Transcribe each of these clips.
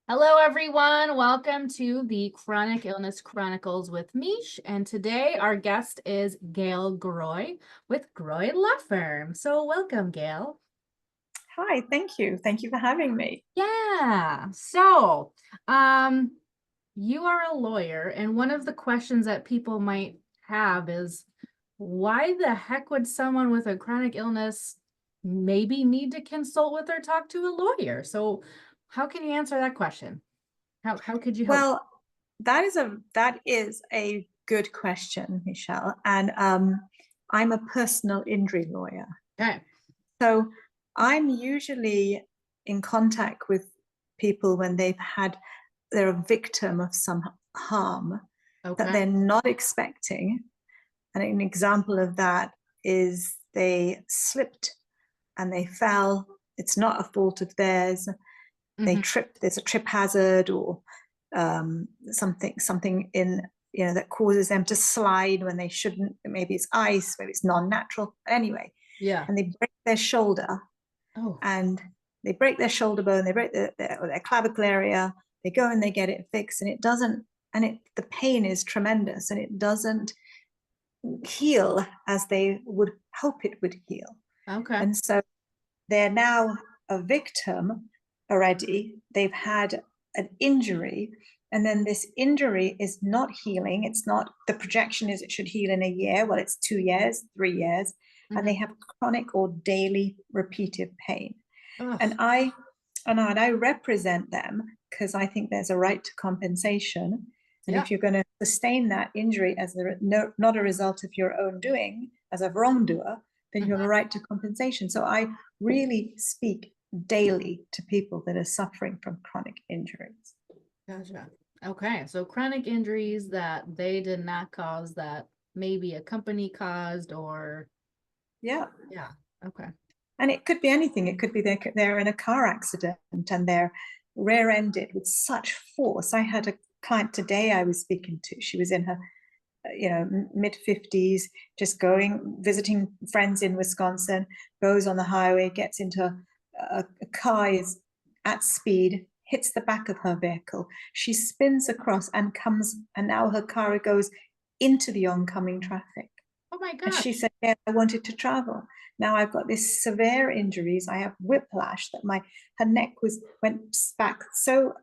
Hello, everyone. Welcome to the Chronic Illness Chronicles with Meesh. And today our guest is Gail Groy with Groy Law Firm. So welcome, Gail. Hi, thank you. Thank you for having me. Yeah. So, um, you are a lawyer, and one of the questions that people might have is, why the heck would someone with a chronic illness maybe need to consult with or talk to a lawyer? So, how can you answer that question? How could you help? Well, that is a good question, Michelle. And I'm a personal injury lawyer. Okay. So I'm usually in contact with people when they're a victim of some harm that Okay. they're not expecting. And an example of that is they slipped and they fell. It's not a fault of theirs. They Hmm. trip, there's a trip hazard or something in that causes them to slide when they shouldn't. Maybe it's ice, maybe it's non-natural. Anyway, Yeah. and they break their shoulder, Oh, and they break their shoulder bone, they break their clavicle area. They go and they get it fixed, and it doesn't. And the pain is tremendous, and it doesn't heal as they would hope it would heal. okay. And so they're now a victim already. They've had an injury, and then this injury is not healing. It's not, the projection is it should heal in a year. Well, it's 2 years, 3 years, and they Hmm. have chronic or daily repeated pain. And Ugh. I represent them because I think there's a right to compensation. And Yeah. if you're going to sustain that injury as not a result of your own doing, as a wrongdoer, then you have a Hmm. right to compensation. So I really speak daily to people that are suffering from chronic injuries. Gotcha. Okay. So chronic injuries that they did not cause, that maybe a company caused, or Yeah. yeah. Okay. And it could be anything. It could be they're in a car accident and they're rear-ended with such force. I had a client today I was speaking to. She was in her mid 50s, just visiting friends in Wisconsin, goes on the highway, gets into a car, is at speed, hits the back of her vehicle. She spins across and now her car goes into the oncoming traffic. Oh my And she gosh. said, yeah, I wanted to travel. Now I've got these severe injuries. I have whiplash that her neck went back so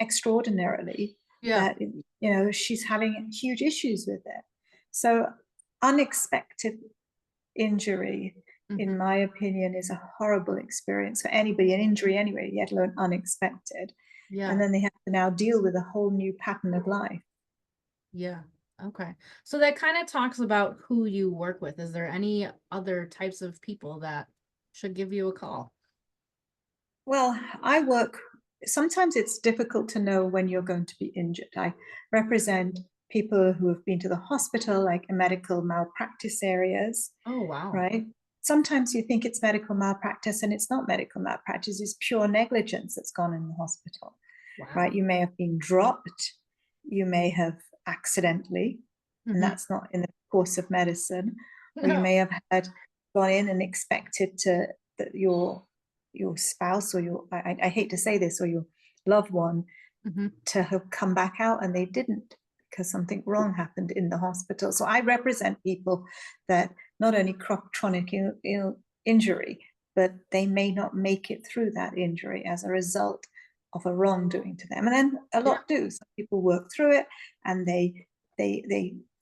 extraordinarily Yeah. that she's having huge issues with it. So unexpected injury, Hmm. in my opinion, is a horrible experience for anybody, an injury anyway, let alone unexpected. And Yeah. then they have to now deal with a whole new pattern of life. Yeah. Okay. So that kind of talks about who you work with. Is there any other types of people that should give you a call? Well, sometimes it's difficult to know when you're going to be injured. I represent people who have been to the hospital, like in medical malpractice areas, Oh, wow. right? Sometimes you think it's medical malpractice and it's not medical malpractice, it's pure negligence that's gone in the hospital, right? Wow. You may have been dropped, you may have accidentally, and Hmm. that's not in the course of medicine, or you No. may have had gone in and expected that your spouse or I hate to say this, or your loved one Hmm. to have come back out and they didn't because something wrong happened in the hospital. So I represent people that not only chronic injury, but they may not make it through that injury as a result of a wrongdoing to them. And then a Yeah. lot do. Some people work through it and they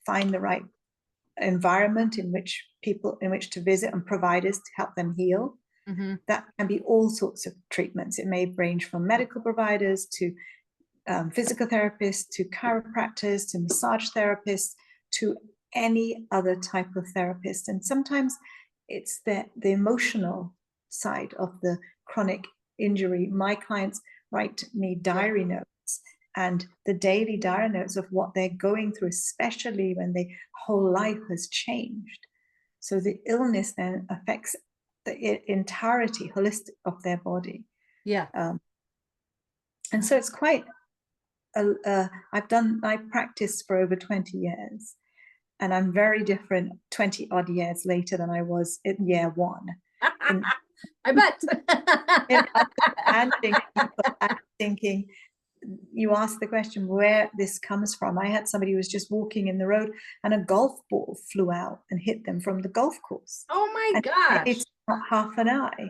find the right environment in which to visit and providers to help them heal. Hmm. That can be all sorts of treatments. It may range from medical providers to physical therapists, to chiropractors, to massage therapists, to any other type of therapist. And sometimes it's the emotional side of the chronic injury. My clients write me Yeah. diary notes and the daily diary notes of what they're going through, especially when their whole life has changed. So the illness then affects the entirety, holistic of their body. Yeah. Um, and so it's quite I practiced for over 20 years and I'm very different 20 odd years later than I was in year one in, I bet. in understanding people and thinking, you asked the question where this comes from. I had somebody who was just walking in the road and a golf ball flew out and hit them from the golf course. Oh my And gosh. it's not half an eye.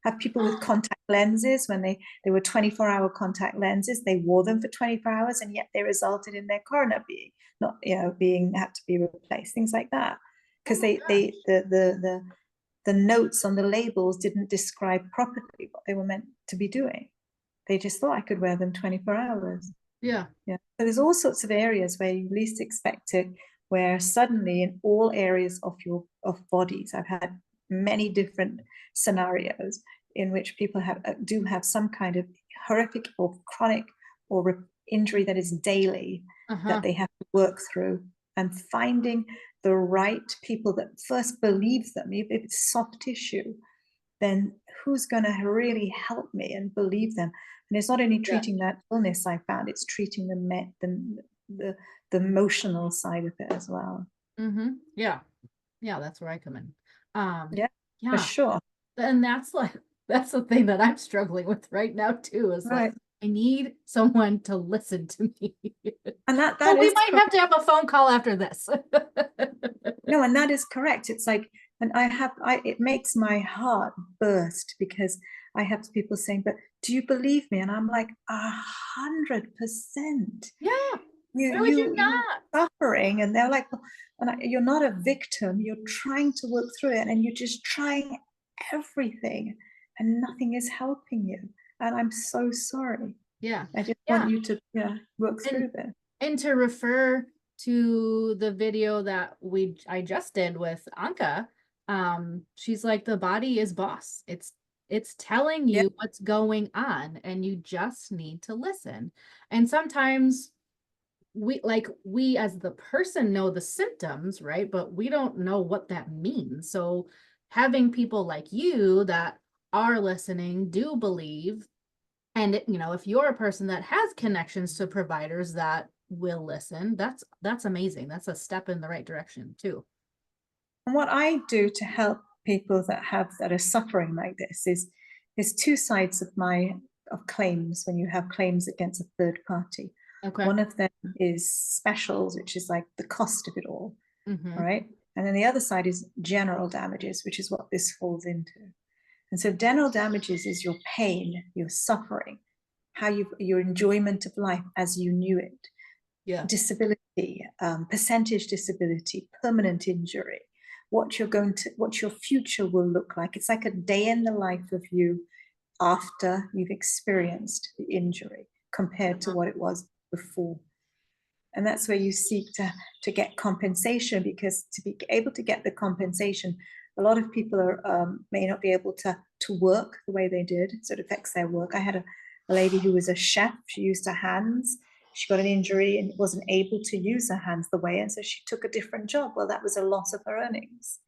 Have people with contact lenses, when they were 24-hour contact lenses, they wore them for 24 hours and yet they resulted in their cornea being not, being had to be replaced, things like that. Because the notes on the labels didn't describe properly what they were meant to be doing. They just thought I could wear them 24 hours. Yeah. Yeah. So there's all sorts of areas where you least expect it, where suddenly in all areas of bodies, I've had many different scenarios in which people do have some kind of horrific or chronic or injury that is daily that they have to work through, and finding the right people that first believe them. If it's soft tissue, then who's going to really help me and believe them? And it's not only treating that illness, I found, it's treating the emotional side of it as well. Yeah. Yeah, that's where I come in. Yeah, Yeah. for sure. And that's the thing that I'm struggling with right now too, is Right. like, I need someone to listen to me. And that So we is might have to have a phone call after this. no, and that is correct. It's like, and it makes my heart burst, because I have people saying, but do you believe me? And I'm like, 100%. Yeah. Why would You're you not? suffering. And they're like, you're not a victim. You're trying to work through it, and you're just trying everything, and nothing is helping you. And I'm so sorry. Yeah. I just want you to work And- through this. And to refer to the video that I just did with Anka, she's like, the body is boss. It's telling you what's going on, and you just need to listen. And sometimes we as the person know the symptoms, right? But we don't know what that means. So having people like you that are listening, do believe, and if you're a person that has connections to providers that will listen, that's amazing. That's a step in the right direction too. And what I do to help people that are suffering like this is two sides of claims. When you have claims against a third party, one of them is specials, which is like the cost of it all, right? And then the other side is general damages, which is what this falls into. And so general damages is your pain, your suffering, your enjoyment of life as you knew it, disability, percentage disability, permanent injury, what your future will look like. It's like a day in the life of you after you've experienced the injury compared to what it was before. And that's where you seek to get compensation, because to be able to get the compensation, a lot of people may not be able to work the way they did, so it affects their work. I had a lady who was a chef. She used her hands. She got an injury and wasn't able to use her hands the way, and so she took a different job. Well, that was a loss of her earnings,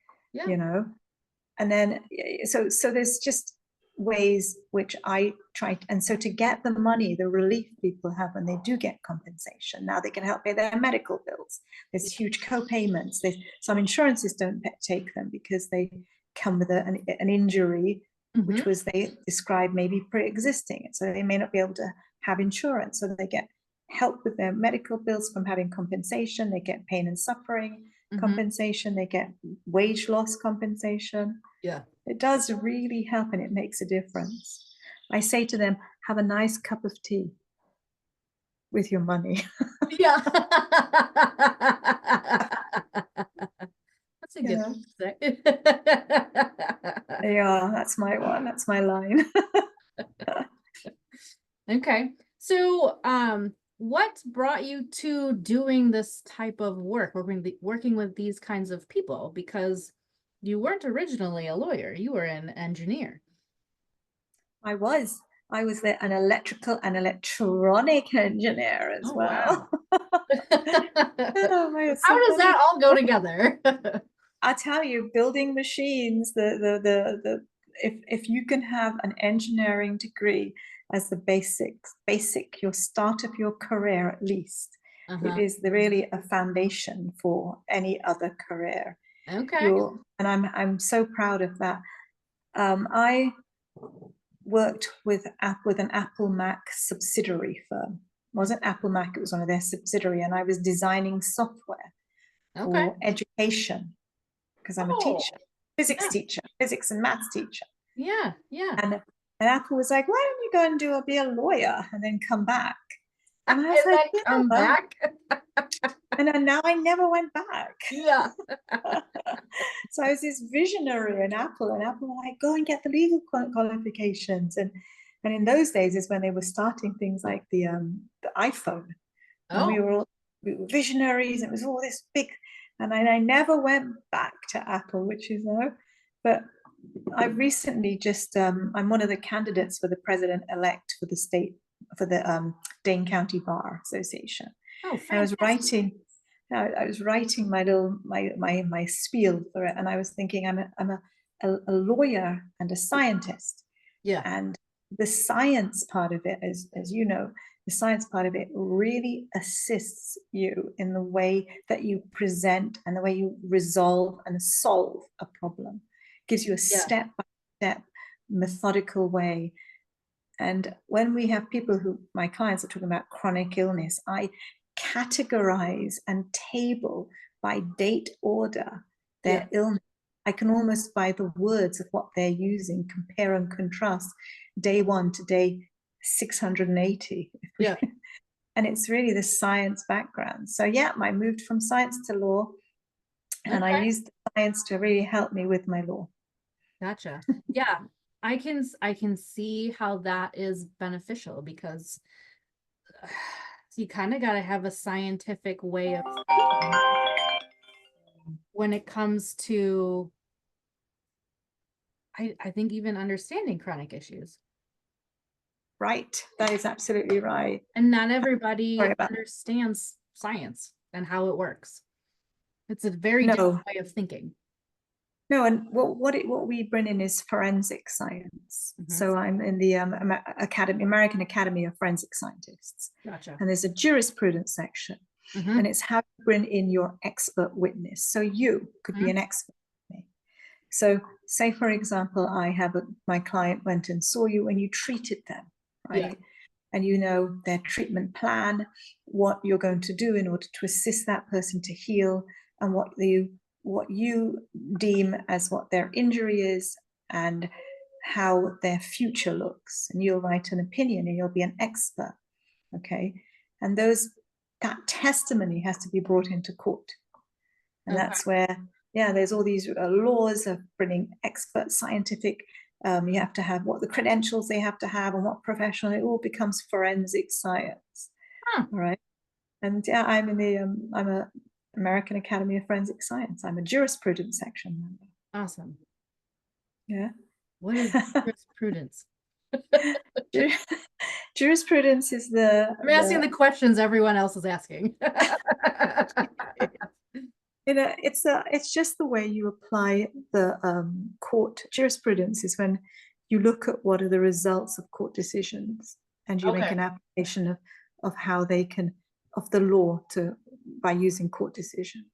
and then so there's just ways which I try, and so to get the money, the relief people have when they do get compensation, now they can help pay their medical bills. There's huge co-payments. Some insurances don't take them because they come with an injury which was, they describe, maybe pre-existing, so they may not be able to have insurance, so they get help with their medical bills from having compensation. They get pain and suffering compensation. They get wage loss compensation. It does really help, and it makes a difference. I say to them, have a nice cup of tea with your money. Yeah. That's a good one to say. Yeah, that's my one. That's my line. Okay. So, what brought you to doing this type of work, working with these kinds of people? Because you weren't originally a lawyer, you were an engineer. I was an electrical and electronic engineer as well. Wow. How does that all go together? I'll tell you, building machines, if you can have an engineering degree as the basic, your start of your career at least, it is really a foundation for any other career. Okay. And I'm so proud of that. I worked with an Apple Mac subsidiary firm. It wasn't Apple Mac, it was one of their subsidiary, and I was designing software Okay. for education because I'm a Oh, teacher, physics yeah. teacher, physics and maths teacher. Yeah. Yeah. And Apple was like, why don't you go and be a lawyer and then come back? And I was And like, then come back. And then now I never went back. Yeah. So I was this visionary in Apple, and Apple were like, go and get the legal qualifications. And in those days is when they were starting things like the iPhone. And we Oh, were visionaries. It was all this big, and I never went back to Apple, which is but I recently just I'm one of the candidates for the president-elect for the state, for the Dane County Bar Association. oh, And fantastic. I was writing my little my spiel for it, and I was thinking I'm a lawyer and a scientist, Yeah. and the science part of it, as you know, the science part of it really assists you in the way that you present and the way you resolve and solve a problem. Gives you a Yeah. step-by-step methodical way. And when we have people who, my clients are talking about chronic illness, I categorize and table by date order their illness. I can almost, by the words of what they're using, compare and contrast day 1 to day 680. Yeah. And it's really the science background. So yeah, I moved from science to law, and I Okay. used the science to really help me with my law. Gotcha. Yeah. I can see how that is beneficial because you kind of got to have a scientific way of thinking when it comes to I think even understanding chronic issues. Right. That is absolutely right. And not everybody Sorry about understands science and how it works. It's a very No. different way of thinking. No, and what we bring in is forensic science. Mhm. So I'm in the American Academy of Forensic Scientists, Gotcha. and there's a jurisprudence section, Mhm. and it's how you bring in your expert witness. So you could be an expert. So, say for example, I have my client went and saw you and you treated them, right? Yeah. And you know their treatment plan, what you're going to do in order to assist that person to heal, and what you deem as what their injury is, and how their future looks. And you'll write an opinion and you'll be an expert. Okay. And that testimony has to be brought into court. And Okay. that's where, yeah, there's all these laws of bringing expert scientific. You have to have what the credentials they have to have and what professional. It all becomes forensic science. Huh. All right. And yeah, I'm in the I'm a American Academy of Forensic Science. I'm a jurisprudence section member. Awesome. Yeah. What is jurisprudence? Jurisprudence is I'm asking the questions everyone else is asking. It's just the way you apply the court jurisprudence is when you look at what are the results of court decisions, and you make an application of how they can, of the law by using court decisions.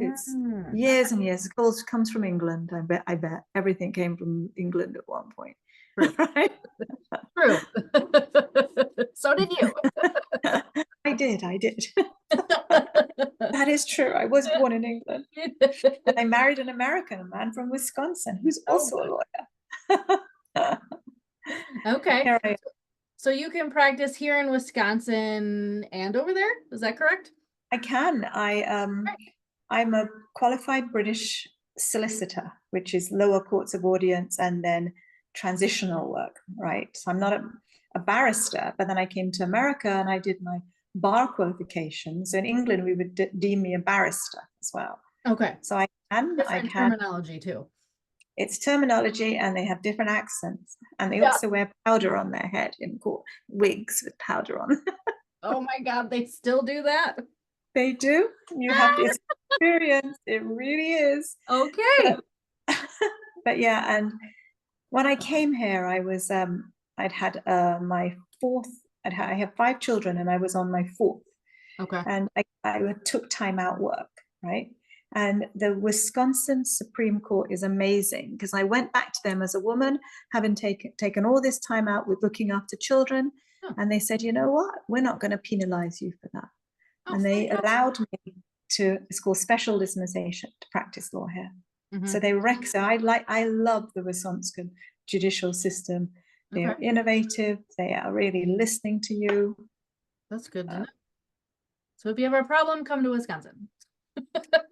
It's years and years. It all comes from England. I bet everything came from England at one point. True. Right? True. So did you. I did. That is true. I was born in England. And I married an American, a man from Wisconsin, who's also a lawyer. Okay. Here So you can practice here in Wisconsin and over there? Is that correct? I can. I'm a qualified British solicitor, which is lower courts of audience and then transitional work, right? So I'm not a barrister, but then I came to America and I did my bar qualifications. So in England, we would deem me a barrister as well. Okay. So I can. Different terminology too. It's terminology, and they have different accents, and they also wear powder on their head in court, wigs with powder on. Oh my God, they still do that? They do. You have this experience. It really is. Okay. But yeah, and when I came here, I was I'd had my fourth. I have 5 children, and I was on my 4th. Okay. And I took time out work, right? And the Wisconsin Supreme Court is amazing, because I went back to them as a woman, having taken all this time out with looking after children. Oh. And they said, you know what? We're not going to penalize you for that. Oh, And they fantastic. allowed me to, it's called special dispensation, to practice law here. So so I love the Wisconsin judicial system. They're Okay. innovative. They are really listening to you. That's good to know. So if you have a problem, come to Wisconsin.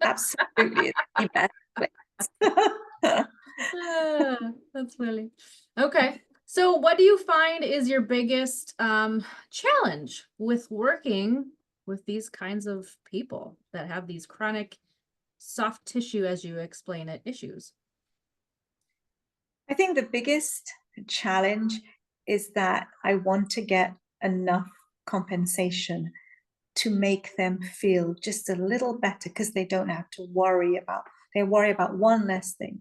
Absolutely. It's the best place. That's funny. Okay. So what do you find is your biggest challenge with working with these kinds of people that have these chronic soft tissue, as you explain it, issues? I think the biggest challenge is that I want to get enough compensation to make them feel just a little better, because they don't have to they worry about one less thing.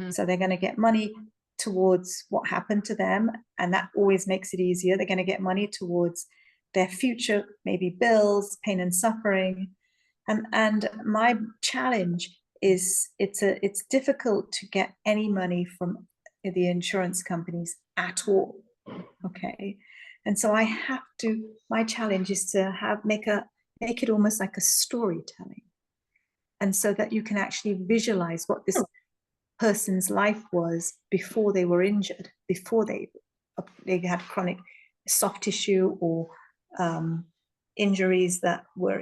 So they're going to get money towards what happened to them, and that always makes it easier. They're going to get money towards their future, maybe bills, pain and suffering. And my challenge is it's difficult to get any money from the insurance companies at all. Okay. And so my challenge is to make it almost like a storytelling. And so that you can actually visualize what this person's life was before they were injured, before they had chronic soft tissue or injuries that were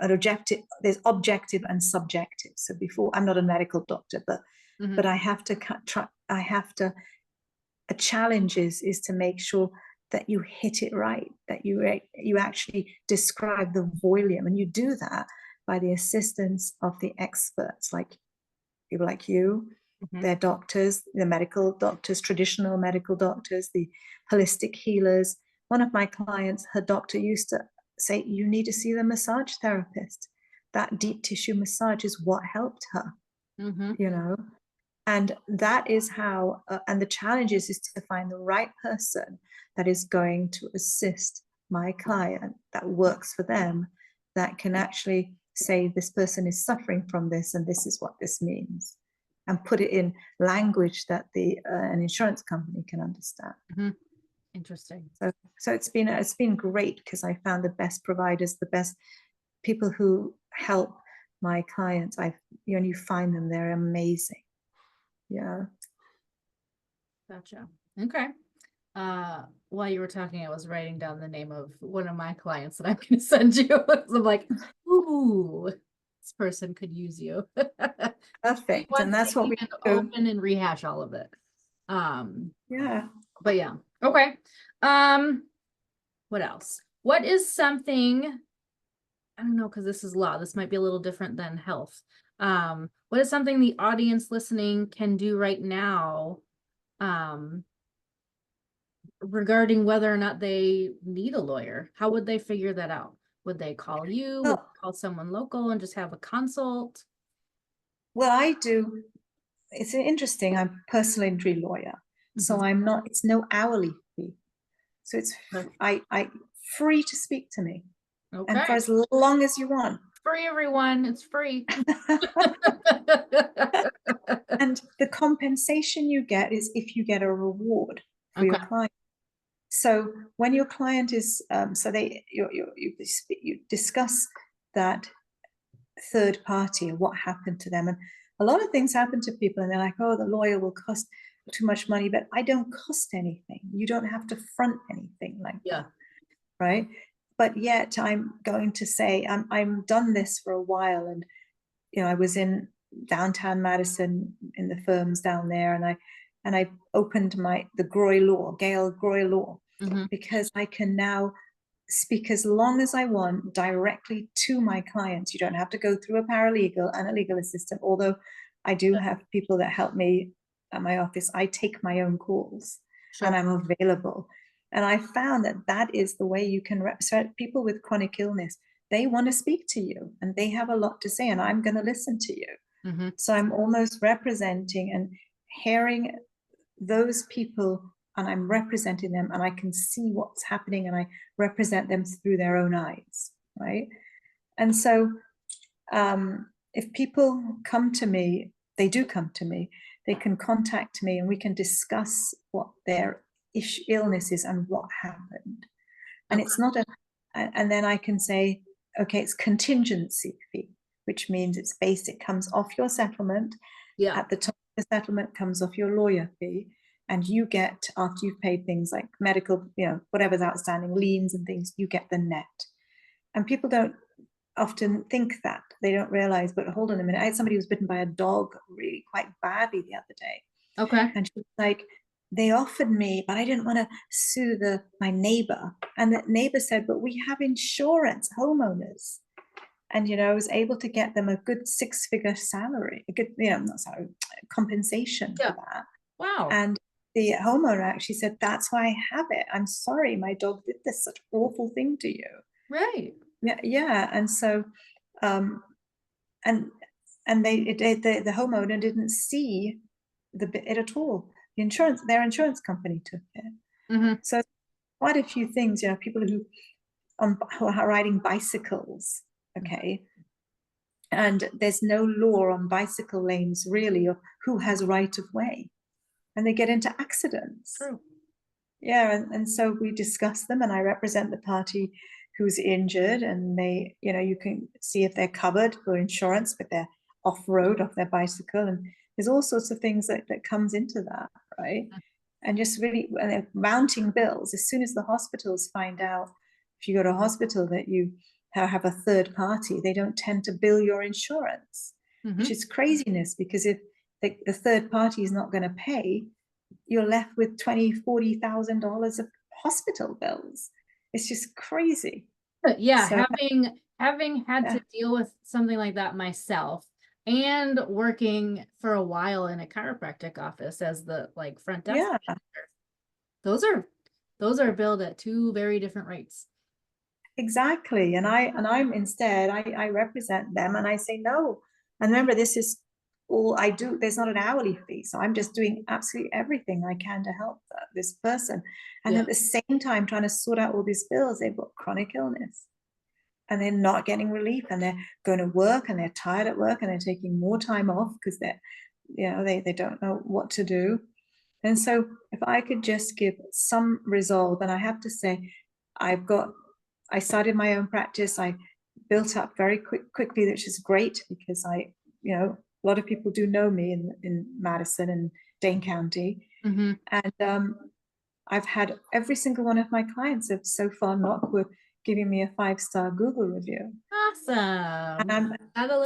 objective. There's objective and subjective. So before, I'm not a medical doctor, but I have to a challenge is to make sure that you hit it right, that you actually describe the volume, and you do that by the assistance of the experts, like people like you, their doctors, the medical doctors, traditional medical doctors, the holistic healers. One of my clients, her doctor used to say, you need to see the massage therapist. That deep tissue massage is what helped her, you know. And that is how, and the challenge is to find the right person that is going to assist my client, that works for them, that can actually say, this person is suffering from this, and this is what this means, and put it in language that an insurance company can understand. Interesting. So it's been great, because I found the best providers, the best people who help my clients. You find them, they're amazing. Yeah. Gotcha. Okay. While you were talking, I was writing down the name of one of my clients that I'm going to send you. I'm like, ooh, this person could use you. Perfect. And that's what we do. Open and rehash all of it. Yeah. But yeah. Okay. What else? What is something, I don't know, because this is law. This might be a little different than health. What is something the audience listening can do right now regarding whether or not they need a lawyer? How would they figure that out? Would they call you? Would they call someone local and just have a consult? Well, I do. It's interesting. I'm a personal injury lawyer. So I'm not, it's no hourly fee. So it's, I free to speak to me. Okay. And for as long as you want. Free, everyone. It's free. And the compensation you get is if you get a reward for your client. So when your client is, you discuss that third party, what happened to them. And a lot of things happen to people, and they're like, oh, the lawyer will cost too much money, but I don't cost anything. You don't have to front anything like that, right? But yet I'm going to say, I'm done this for a while. And, I was in downtown Madison in the firms down there, and I opened the Groy Law, Gail Groy Law, because I can now speak as long as I want directly to my clients. You don't have to go through a paralegal and a legal assistant, although I do have people that help me at my office. I take my own calls and I'm available. And I found that is the way you can represent people with chronic illness. They want to speak to you and they have a lot to say, and I'm going to listen to you. So I'm almost representing and hearing those people, and I'm representing them, and I can see what's happening, and I represent them through their own eyes, right? And so if people come to me, they do come to me, they can contact me and we can discuss what their illness is and what happened. And it's not and then I can say, okay, it's contingency fee, which means it's basic, comes off your settlement. Yeah. At the top of the settlement comes off your lawyer fee. And you get, after you've paid things like medical, whatever's outstanding, liens and things, you get the net. And people don't often think that. They don't realize, but hold on a minute. I had somebody who was bitten by a dog really quite badly the other day. Okay. And she was like, they offered me, but I didn't want to sue my neighbor. And the neighbor said, but we have insurance, homeowners. And, I was able to get them a good 6-figure salary, a good, not salary, compensation for that. Wow. And the homeowner actually said, that's why I have it. I'm sorry, my dog did this such awful thing to you. Right. Yeah. And so, and the homeowner didn't see it at all. Their insurance company took it. Mm-hmm. So quite a few things, people who are riding bicycles, okay, and there's no law on bicycle lanes really of who has right of way, and they get into accidents. True. Yeah, and so we discuss them, and I represent the party who's injured, and they, you can see if they're covered for insurance with their off-road, off their bicycle, and there's all sorts of things that comes into that, right? And just really, and they're mounting bills. As soon as the hospitals find out, if you go to a hospital that you have a third party, they don't tend to bill your insurance, which is craziness, because if the third party is not going to pay, you're left with $20,000-$40,000 of hospital bills. It's just crazy. Yeah, So, having had to deal with something like that myself, and working for a while in a chiropractic office as the front desk manager, those are billed at 2 very different rates. Exactly. And I'm instead, I represent them, and I say no. And remember, this is all I do. There's not an hourly fee, so I'm just doing absolutely everything I can to help this person. And at the same time, trying to sort out all these bills. They've got chronic illness, and they're not getting relief, and they're going to work, and they're tired at work, and they're taking more time off because they don't know what to do. And so if I could just give some resolve, and I have to say, I started my own practice. I built up very quickly, which is great, because a lot of people do know me in Madison and Dane County. Mm-hmm. And I've had every single one of my clients have so far knocked wood giving me a 5-star Google review. Awesome. And I'm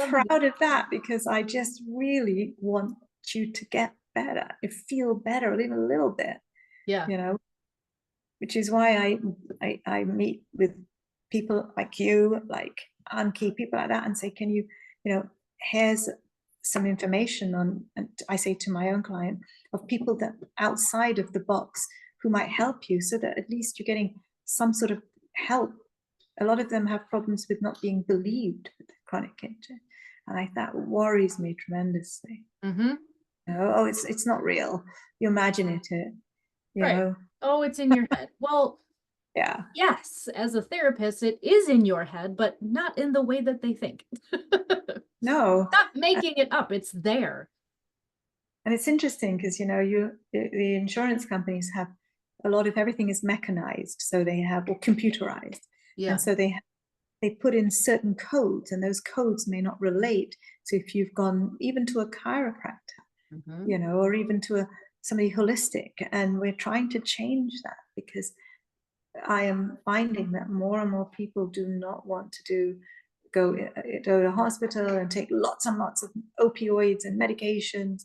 proud of that, because I just really want you to get better, to feel better, even a little bit. Yeah. Which is why I meet with people like you, like Anki, people like that, and say, can you, here's some information on, and I say to my own client, of people that outside of the box who might help you, so that at least you're getting some sort of help. A lot of them have problems with not being believed with chronic injury, and that worries me tremendously. Oh, it's not real. You imagine it, right. Oh, it's in your head. Well, yeah. Yes, as a therapist, it is in your head, but not in the way that they think. No. Stop making it up. It's there. And it's interesting because, the insurance companies have a lot of everything is mechanized. So they have, or computerized. Yeah. And so they put in certain codes, and those codes may not relate. So if you've gone even to a chiropractor, or even to somebody holistic, and we're trying to change that, because I am finding that more and more people do not want to go to a hospital and take lots and lots of opioids and medications.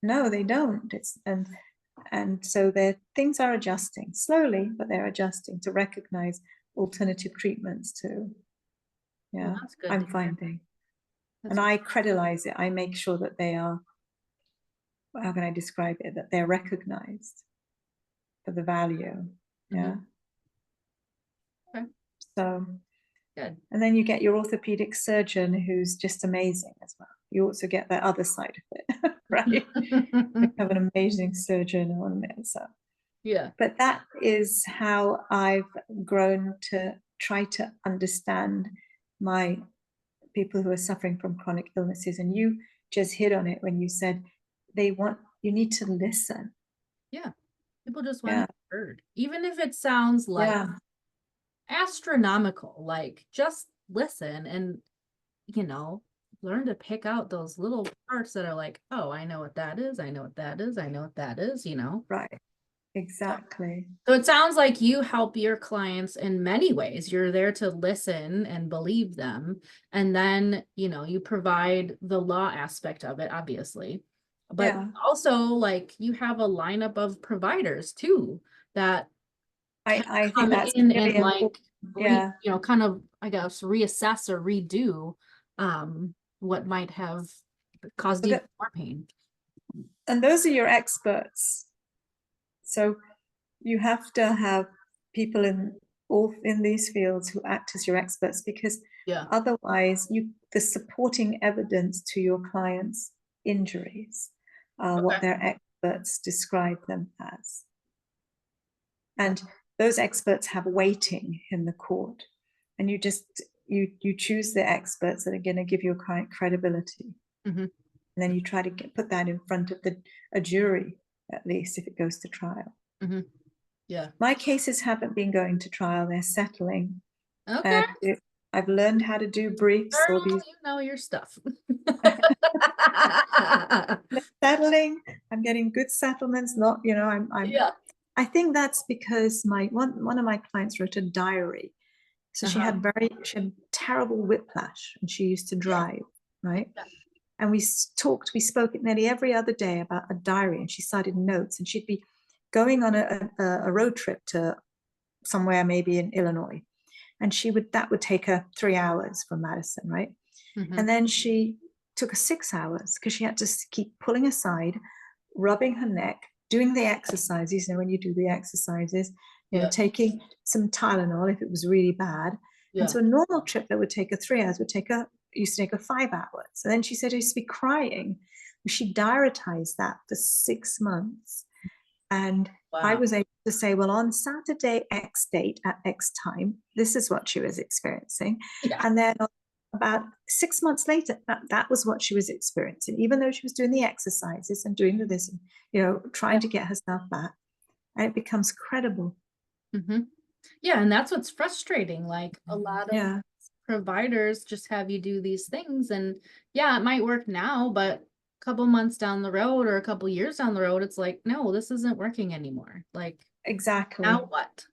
No. They don't. And so things are adjusting slowly, but they're adjusting to recognize alternative treatments too. Yeah, well, that's good I'm finding. And good. I creditize it. I make sure that they are, how can I describe it? That they're recognized for the value. Yeah. Okay. So good. And then you get your orthopedic surgeon, who's just amazing as well. You also get that other side of it, right? You have an amazing surgeon on there. So yeah. But that is how I've grown to try to understand my people who are suffering from chronic illnesses, and you just hit on it when you said you need to listen. Yeah. People just want Yeah. to be heard. Even if it sounds like Yeah. astronomical, like just listen and, learn to pick out those little parts that are like, oh, I know what that is. I know what that is. I know what that is. Right. Exactly. So it sounds like you help your clients in many ways. You're there to listen and believe them. And then, you provide the law aspect of it, obviously. But Yeah. also, like, you have a lineup of providers too that can I think come that's in and really like important. Yeah. kind of, I guess, reassess or redo what might have caused even more pain. And those are your experts. So you have to have people in these fields who act as your experts, because Yeah. otherwise the supporting evidence to your clients' injuries are what their experts describe them as. And those experts have weighting in the court. And you choose the experts that are going to give your client credibility. Mm-hmm. And then you try to put that in front of a jury, at least if it goes to trial. Mm-hmm. Yeah. My cases haven't been going to trial, they're settling. Okay. I've learned how to do briefs. Girl, All these you know your stuff. settling. I'm getting good settlements. Not, Yeah. I think that's because one of my clients wrote a diary. So she had terrible whiplash, and she used to drive, right? Yeah. And we spoke nearly every other day about a diary, and she cited notes, and she'd be going on a road trip to somewhere, maybe in Illinois. And that would take her 3 hours from Madison, right? Mm-hmm. And then she took her 6 hours because she had to keep pulling aside, rubbing her neck, doing the exercises. When you do the exercises, taking some Tylenol if it was really bad. Yeah. And so a normal trip that would take her 3 hours used to take her 5 hours. And then she said she used to be crying. She diaritized that for 6 months. And I was able to say, well, on Saturday X date at X time, this is what she was experiencing. Yeah. And then about 6 months later, that was what she was experiencing, even though she was doing the exercises and doing this, trying to get herself back. And it becomes credible. Mm-hmm. Yeah, and that's what's frustrating. Like a lot of providers just have you do these things, and it might work now, but a couple months down the road or a couple years down the road, it's like, no, this isn't working anymore. Like, exactly. Now what?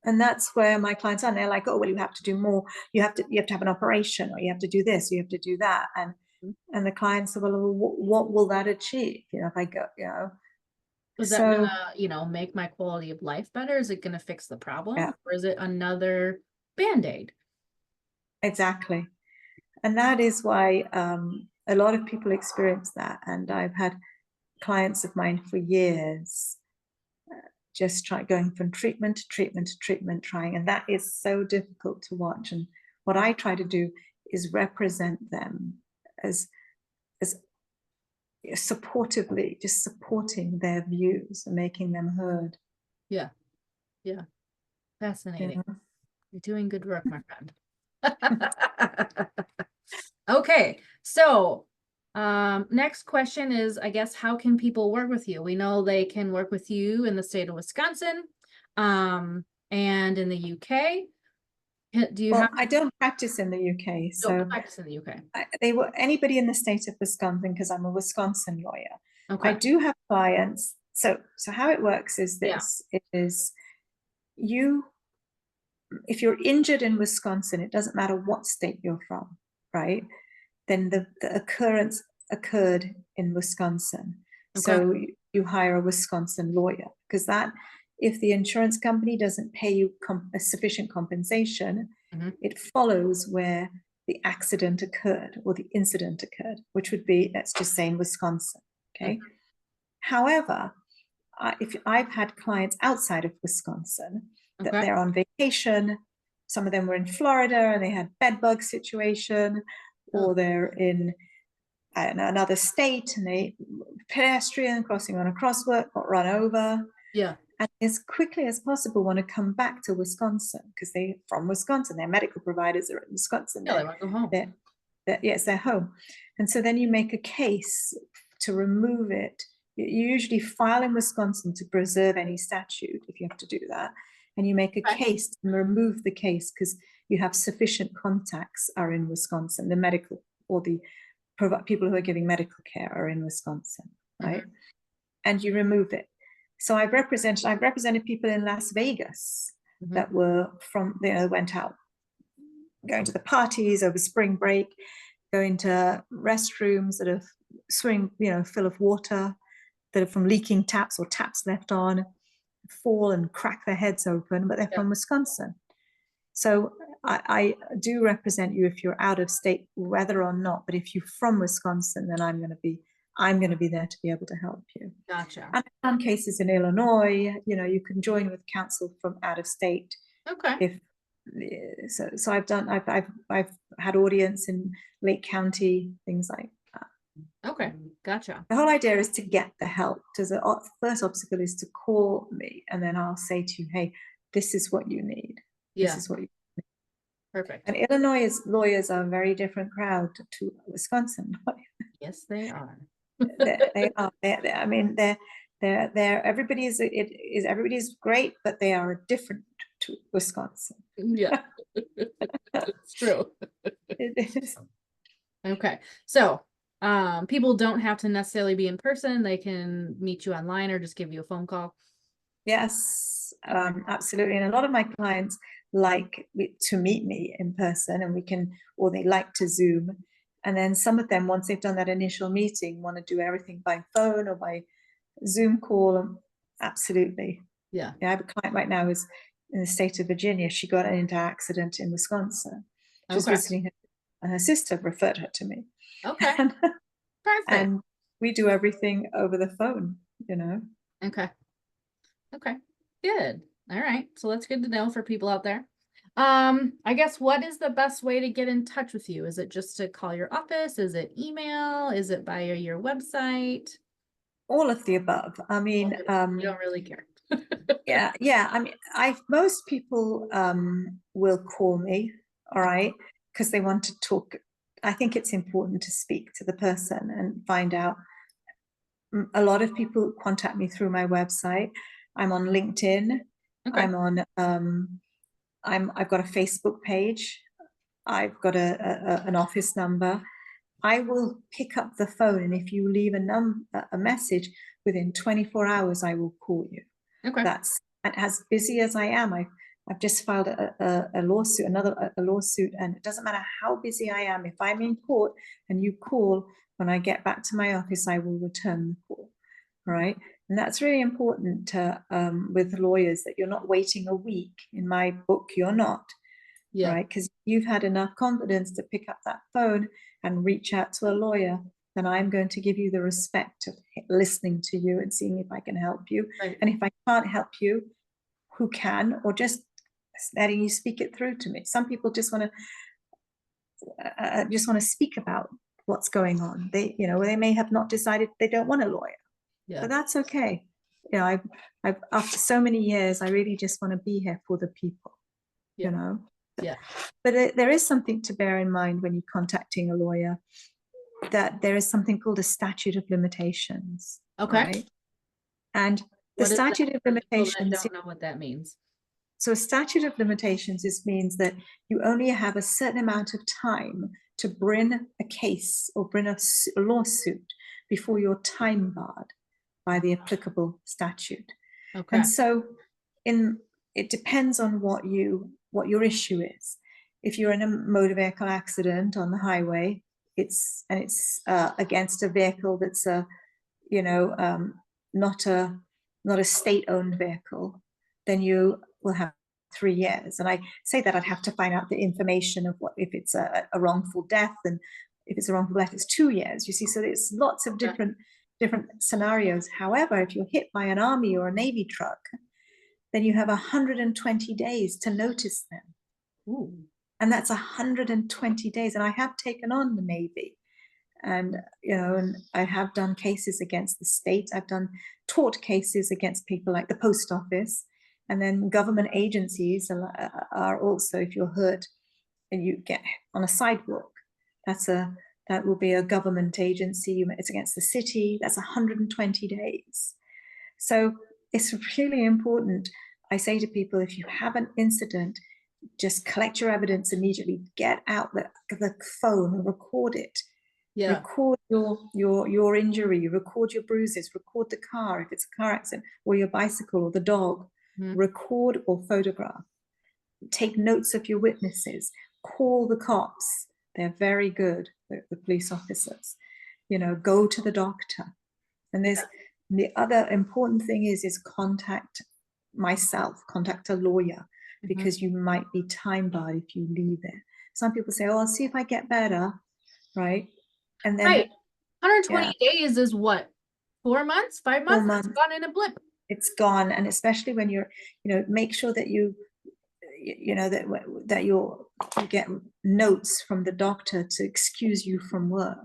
And that's where my clients are. And they're like, oh, well, you have to do more. You have to have an operation, or you have to do this, you have to do that. And the clients are, well, what will that achieve? If I go, Is that gonna, make my quality of life better? Is it gonna fix the problem? Or is it another Band-Aid? Exactly. And that is why a lot of people experience that. And I've had clients of mine for years just going from treatment to treatment to treatment, trying. And that is so difficult to watch. And what I try to do is represent them as supportively, just supporting their views and making them heard. Yeah. Yeah. Fascinating. Yeah. You're doing good work, my friend. Okay. So next question is, I guess, how can people work with you? We know they can work with you in the state of Wisconsin, and in the UK. Do you have? I don't practice in the UK, so don't practice in the UK. Anybody in the state of Wisconsin, because I'm a Wisconsin lawyer. Okay. I do have clients. So how it works is this: it is if you're injured in Wisconsin, it doesn't matter what state you're from, right? Then the occurrence occurred in Wisconsin. Okay. So you hire a Wisconsin lawyer, because if the insurance company doesn't pay you a sufficient compensation, it follows where the accident occurred or the incident occurred, which would be, let's just say, in Wisconsin. Okay. However, if I've had clients outside of Wisconsin that they're on vacation, some of them were in Florida and they had bed bug situation, or they're in another state and they pedestrian crossing on a crosswalk got run over. Yeah. and as quickly as possible want to come back to Wisconsin because they're from Wisconsin. Their medical providers are in Wisconsin. Yeah, they want to go home. Yes, they're home. And so then you make a case to remove it. You usually file in Wisconsin to preserve any statute if you have to do that. And you make a case to remove the case because you have sufficient contacts are in Wisconsin. The medical or the people who are giving medical care are in Wisconsin, right? And you remove it. So I've represented people in Las Vegas that were from, went out going to the parties over spring break, going to restrooms that are full of water, that are from leaking taps or taps left on, fall and crack their heads open, but they're from Wisconsin. So I do represent you if you're out of state, whether or not, but if you're from Wisconsin, then I'm going to be there to be able to help you. Gotcha. And in some cases in Illinois, you can join with counsel from out of state. Okay. So I've had audience in Lake County, things like that. Okay, gotcha. The whole idea is to get the help. So the first obstacle is to call me, and then I'll say to you, hey, this is what you need. Yeah. This is what you need. Perfect. And Illinois lawyers are a very different crowd to Wisconsin. Yes, they are. They are. I mean, they're everybody's great, but they are different to Wisconsin. Yeah, it's true. It is. Okay, so people don't have to necessarily be in person. They can meet you online or just give you a phone call. Yes, absolutely. And a lot of my clients like to meet me in person, and or they like to Zoom. And then some of them, once they've done that initial meeting, want to do everything by phone or by Zoom call. Absolutely. Yeah. I have a client right now who's in the state of Virginia. She got into an accident in Wisconsin. She was visiting her, and her sister referred her to me. Okay. Perfect. And we do everything over the phone, Okay. Okay. Good. All right. So that's good to know for people out there. I guess what is the best way to get in touch with you? Is it just to call your office? Is it email? Is it via your website? All of the above. I mean, you don't really care. yeah. I mean, most people will call me, all right, because they want to talk. I think it's important to speak to the person and find out. A lot of people contact me through my website. I'm on LinkedIn. Okay. I'm on. I've got a Facebook page. I've got an office number. I will pick up the phone, and if you leave a message within 24 hours, I will call you. Okay. That's as busy as I am. I've just filed a lawsuit, a lawsuit, and it doesn't matter how busy I am. If I'm in court and you call, when I get back to my office, I will return the call. Right. And that's really important with lawyers, that you're not waiting a week. In my book, you're not. Yeah. Right. Because you've had enough confidence to pick up that phone and reach out to a lawyer, then I'm going to give you the respect of listening to you and seeing if I can help you. Right. And if I can't help you, who can, or just letting you speak it through to me. Some people just want to speak about what's going on. They may have not decided they don't want a lawyer. Yeah. But that's okay. I've after so many years, I really just want to be here for the people. Yeah. Yeah. But there is something to bear in mind when you're contacting a lawyer, that there is something called a statute of limitations. Okay. Right? And the statute of limitations. I don't know what that means. So a statute of limitations means that you only have a certain amount of time to bring a case or bring a lawsuit before you're time barred by the applicable statute. Okay. And so it depends on what your issue is. If you're in a motor vehicle accident on the highway, it's against a vehicle that's not a state-owned vehicle, then you will have 3 years. And I say that I'd have to find out the information of if it's a wrongful death, and if it's a wrongful death, it's 2 years. You see, so there's lots of different scenarios. However, if you're hit by an Army or a Navy truck, then you have 120 days to notice them. Ooh. And that's 120 days. And I have taken on the Navy, And, and I have done cases against the state. I've done tort cases against people like the post office. And then government agencies are also, if you're hurt and you get on a sidewalk, that will be a government agency. It's against the city. That's 120 days. So it's really important. I say to people, if you have an incident, just collect your evidence immediately, get out the phone and record it. Yeah. Record your injury, record your bruises, record the car if it's a car accident, or your bicycle or the dog. Record or photograph. Take notes of your witnesses. Call the cops. They're very good, the police officers. Go to the doctor. And the other important thing is contact myself, contact a lawyer, because you might be time barred if you leave it. Some people say, oh, I'll see if I get better, right? And then 120 days is what? 4 months, 5 months? 4 months. It's gone in a blip. It's gone. And especially when you're, make sure that you get notes from the doctor to excuse you from work.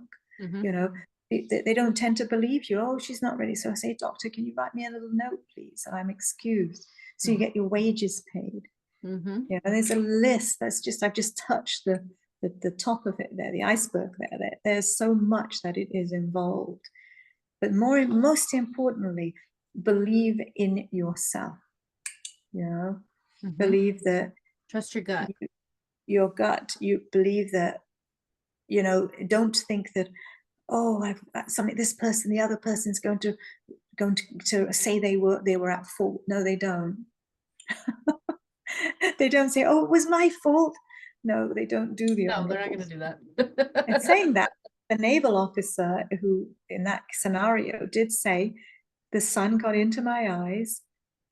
They don't tend to believe you. Oh, she's not ready. So I say, doctor, can you write me a little note, please? And I'm excused. So you get your wages paid. There's a list I've just touched the top of it there, the iceberg there. There's so much that it is involved. But most importantly, believe in yourself. Believe that. Trust your gut. Your gut. You believe that. Don't think that, oh, I've something. This person, the other person's going to say they were at fault. No, they don't. They don't say, oh, it was my fault. No, they don't do the. No, they're not going to do that. And saying that, the naval officer who in that scenario did say, the sun got into my eyes,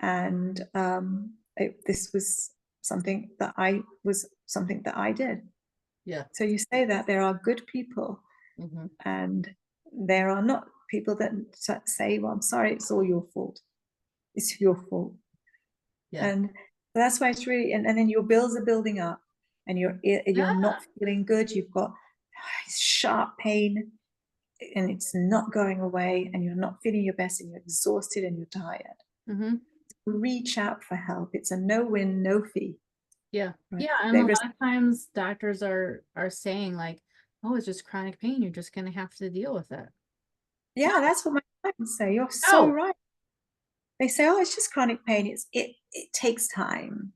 and this was something that I did. Yeah. So you say that there are good people, and there are not people that say, well, I'm sorry, it's all your fault. It's your fault. Yeah. And that's why it's really, and then your bills are building up, and you're not feeling good. You've got sharp pain, and it's not going away, and you're not feeling your best, and you're exhausted, and you're tired. Reach out for help. It's a no-win, no fee. Yeah. Right? Yeah. And a lot of times doctors are saying like, oh, it's just chronic pain. You're just going to have to deal with it. Yeah, that's what my clients say. You're so right. They say, oh, it's just chronic pain. It takes time.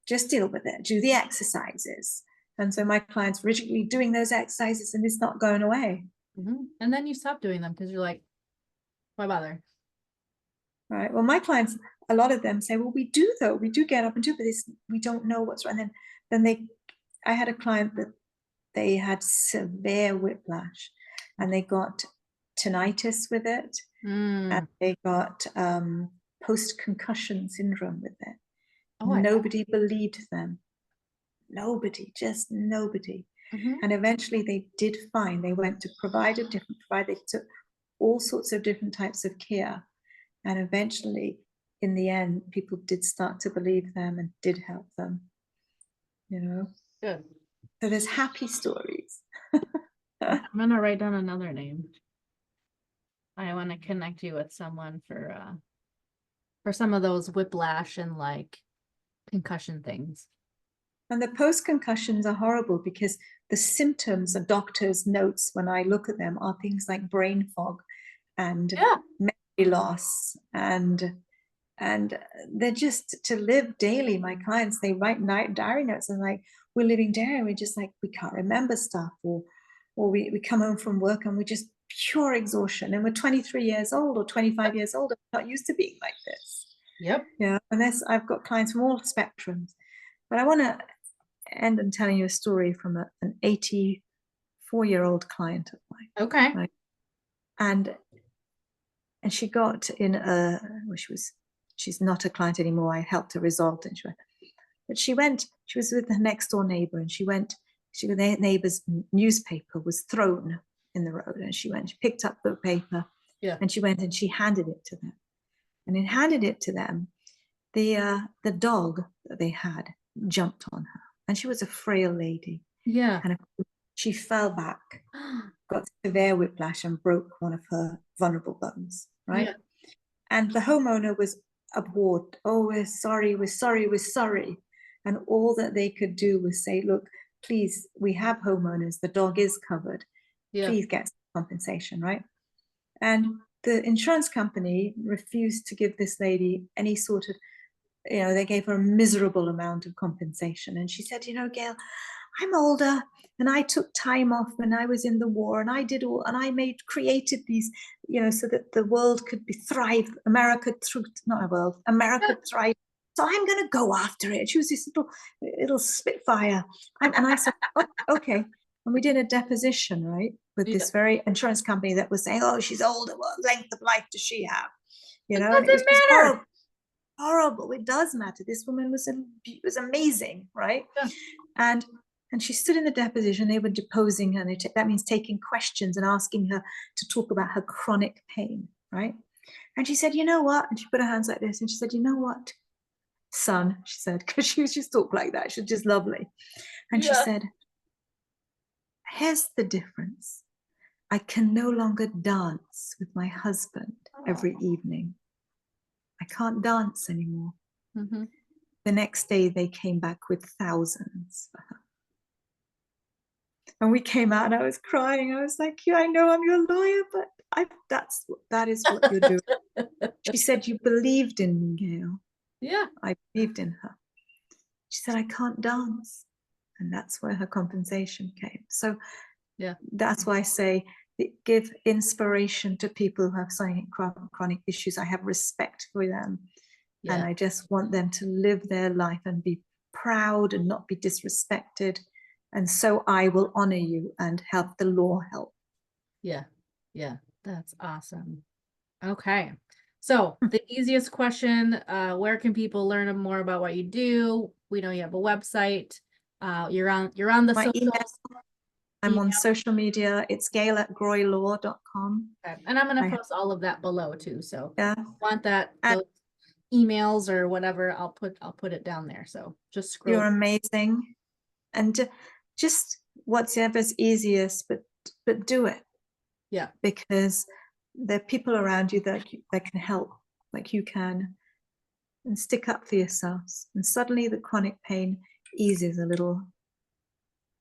Just deal with it. Do the exercises. And so my clients rigidly doing those exercises, and it's not going away. And then you stop doing them because you're like, why bother? Right. Well, my clients, a lot of them say, well, we do though. We do get up and do, but we don't know what's wrong. And then I had a client that they had severe whiplash, and they got tinnitus with it, and they got post-concussion syndrome with it. Nobody believed them. Nobody, just nobody. And eventually they did fine. They went to different provider. They took all sorts of different types of care. And eventually, in the end, people did start to believe them and did help them. Good. So there's happy stories. I'm going to write down another name. I want to connect you with someone for some of those whiplash and like concussion things. And the post-concussions are horrible because the symptoms of doctors' notes when I look at them are things like brain fog and memory loss, and they're just to live daily. My clients, they write diary notes, and like, we're living daily, and we're just like, we can't remember stuff, or we come home from work and we're just pure exhaustion, and we're 23 years old or 25 years old, and we're not used to being like this. Yep. Yeah. And I've got clients from all spectrums. But I want to end on telling you a story from an 84-year-old client of mine. Okay. Right? And she got in she's not a client anymore. I helped her resolve it. But she was with her next door neighbor, and their neighbor's newspaper was thrown in the road, and she picked up the paper, and she went and she handed it to them. And in handed it to them, the dog that they had jumped on her, and she was a frail lady. Yeah. And She fell back, got severe whiplash and broke one of her vulnerable bones, right? Yeah. And the homeowner was abhorred. Oh, we're sorry, we're sorry, we're sorry. And all that they could do was say, look, please, we have homeowners, the dog is covered. Yeah. Please get compensation, right? And the insurance company refused to give this lady any sort of, they gave her a miserable amount of compensation. And she said, Gail, I'm older and I took time off when I was in the war and I did all, and I created these, so that the world could thrive. America thrive. So I'm going to go after it. She was this little spitfire. And I said, oh, okay. And we did a deposition, right, with this very insurance company that was saying, oh, she's older. What length of life does she have? It And it was doesn't just matter. horrible. It does matter. This woman was amazing, right? Yeah. And she stood in the deposition. They were deposing her. And that means taking questions and asking her to talk about her chronic pain, right? And she said, you know what? And she put her hands like this. And she said, you know what, son? She said, because she was just talk like that. She was just lovely. And she said, here's the difference. I can no longer dance with my husband every evening. I can't dance anymore. Mm-hmm. The next day, they came back with thousands for her. And we came out and I was crying. I was like, yeah, I know I'm your lawyer, but that is what you're doing. She said, you believed in me, Gail. Yeah. I believed in her. She said, I can't dance. And that's where her compensation came. So yeah, that's why I say, give inspiration to people who have chronic issues. I have respect for them. yeah. And I just want them to live their life and be proud and not be disrespected. And so I will honor you and help the law help. Yeah. Yeah. That's awesome. Okay. So the easiest question, where can people learn more about what you do? We know you have a website. You're on the My email, socials. I'm on social media. It's gail@groylaw.com. Okay. And I'm going to post all of that below too. So Yeah. want that, And those emails or whatever, I'll put it down there. So just scroll. you're amazing. And just whatever's easiest, but do it. Yeah. Because there are people around you that can help, like you can, and stick up for yourselves. And suddenly the chronic pain eases a little.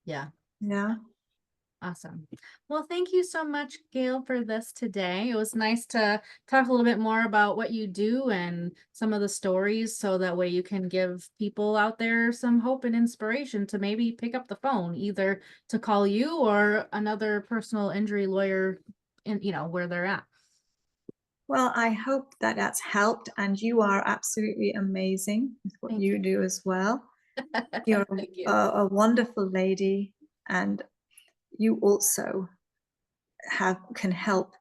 Yeah. Yeah. Awesome. Well, thank you so much, Gail, for this today. It was nice to talk a little bit more about what you do and some of the stories, so that way you can give people out there some hope and inspiration to maybe pick up the phone, either to call you or another personal injury lawyer in, where they're at. Well, I hope that that's helped, and you are absolutely amazing with what you do as well. You're you. a wonderful lady, and you also can help.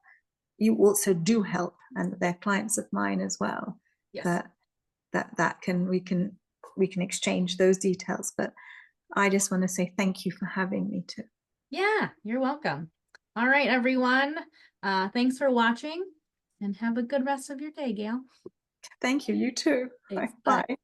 You also do help, and they're clients of mine as well. Yes. We can exchange those details. But I just want to say thank you for having me too. Yeah, you're welcome. All right, everyone. Thanks for watching and have a good rest of your day, Gail. Thank you. You too. Thanks. Bye.